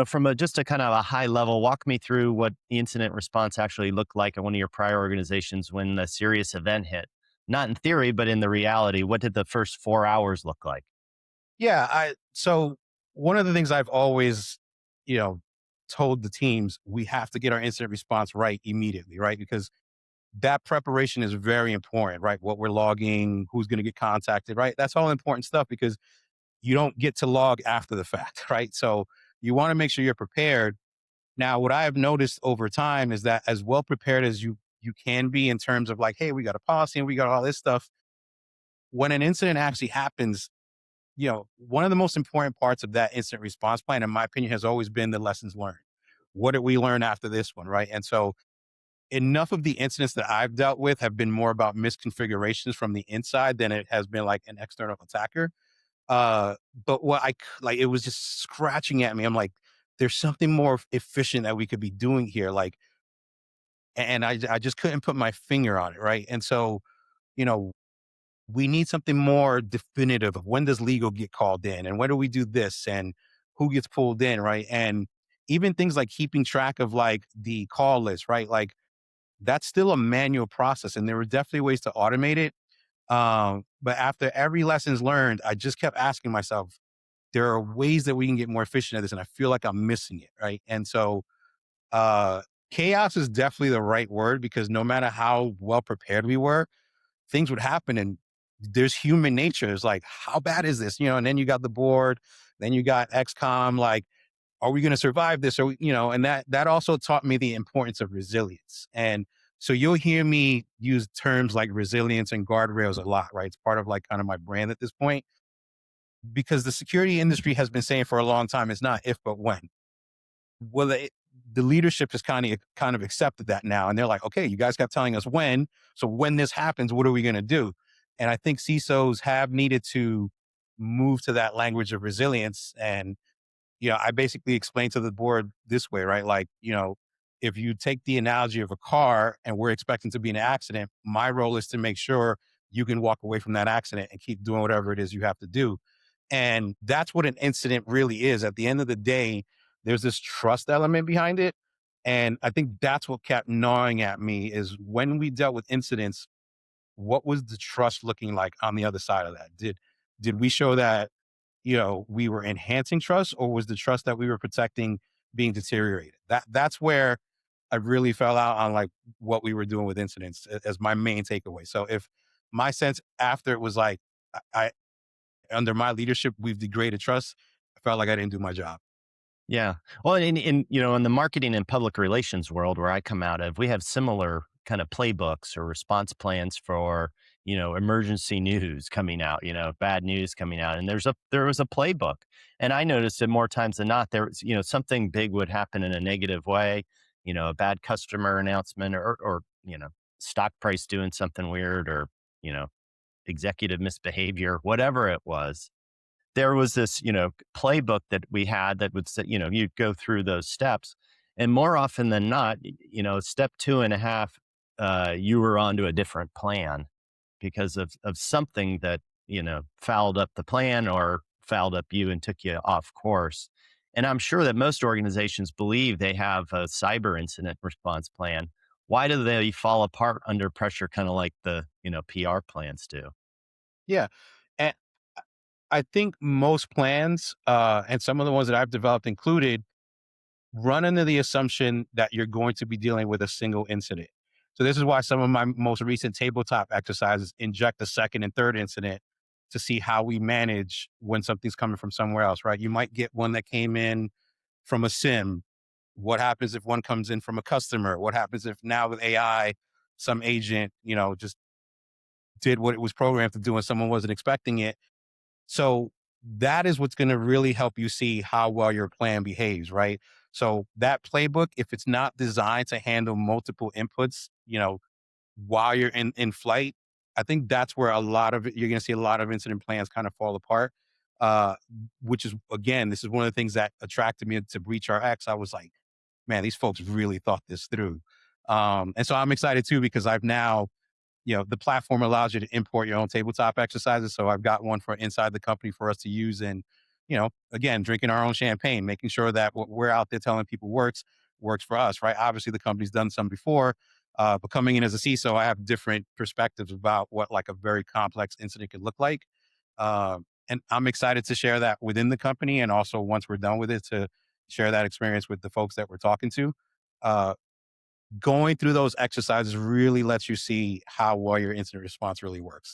From just a kind of a high level, walk me through what the incident response actually looked like at one of your prior organizations when a serious event hit. Not in theory, but in the reality. What did the first 4 hours look like? Yeah, so one of the things I've always, you know, told the teams, we have to get our incident response right immediately, right? Because that preparation is very important, right? What we're logging, who's going to get contacted, right? That's all important stuff because you don't get to log after the fact, right? So you want to make sure you're prepared. Now, what I have noticed over time is that as well prepared as you can be in terms of like, hey, we got a policy and we got all this stuff. When an incident actually happens, one of the most important parts of that incident response plan, in my opinion, has always been the lessons learned. What did we learn after this one, right? And so enough of the incidents that I've dealt with have been more about misconfigurations from the inside than it has been like an external attacker. But like, it was just scratching at me. I'm like, there's something more efficient that we could be doing here. Like, and I just couldn't put my finger on it, right? And so, you know, we need something more definitive of when does legal get called in and when do we do this and who gets pulled in, right? And even things like keeping track of like the call list, right? Like that's still a manual process and there were definitely ways to automate it. But after every lessons learned, I just kept asking myself, there are ways that we can get more efficient at this. And I feel like I'm missing it, right? And so uh chaos is definitely the right word because no matter how well prepared we were, things would happen and there's human nature. It's like, how bad is this? And then you got the board, then you got XCOM, like, are we going to survive this? Or, and that also taught me the importance of resilience. And so you'll hear me use terms like resilience and guardrails a lot, right? It's part of like kind of my brand at this point because the security industry has been saying for a long time, it's not if, but when. Well, the leadership has kind of accepted that now, and they're like, okay, you guys kept telling us when, so when this happens, what are we going to do? And I think CISOs have needed to move to that language of resilience. And I basically explained to the board this way, right? Like, if you take the analogy of a car and we're expecting to be in an accident, my role is to make sure you can walk away from that accident and keep doing whatever it is you have to do. And that's what an incident really is. At the end of the day, there's this trust element behind it. And I think that's what kept gnawing at me is when we dealt with incidents, what was the trust looking like on the other side of that? Did we show that, we were enhancing trust or was the trust that we were protecting being deteriorated? That's where I really fell out on like what we were doing with incidents as my main takeaway. So if my sense after it was like, I under my leadership, we've degraded trust. I felt like I didn't do my job. Yeah. Well, in the marketing and public relations world where I come out of, we have similar kind of playbooks or response plans for, emergency news coming out, bad news coming out. And there was a playbook. And I noticed that more times than not, there was, something big would happen in a negative way, a bad customer announcement or, stock price doing something weird or, you know, executive misbehavior, whatever it was. There was this, playbook that we had that would say, you'd go through those steps. And more often than not, step two and a half, you were onto a different plan because of something that, fouled up the plan or fouled up you and took you off course. And I'm sure that most organizations believe they have a cyber incident response plan. Why do they fall apart under pressure, kind of like the, PR plans do? Yeah. And I think most plans, and some of the ones that I've developed included, run under the assumption that you're going to be dealing with a single incident. So this is why some of my most recent tabletop exercises inject a second and third incident to see how we manage when something's coming from somewhere else, right? You might get one that came in from a sim. What happens if one comes in from a customer? What happens if now with AI, some agent, just did what it was programmed to do and someone wasn't expecting it? So that is what's going to really help you see how well your plan behaves, right? So that playbook, if it's not designed to handle multiple inputs, while you're in flight, I think that's where a lot of it, you're going to see a lot of incident plans kind of fall apart. Uh, which is again, this is one of the things that attracted me to BreachRx. I was like, man, these folks really thought this through. And so I'm excited too because I've now the platform allows you to import your own tabletop exercises. So I've got one for inside the company for us to use. And, again, drinking our own champagne, making sure that what we're out there telling people works for us, right? Obviously, the company's done some before, but coming in as a CISO, I have different perspectives about what like a very complex incident could look like. And I'm excited to share that within the company, and also once we're done with it, to share that experience with the folks that we're talking to. Uh, Going through those exercises really lets you see how well your incident response really works.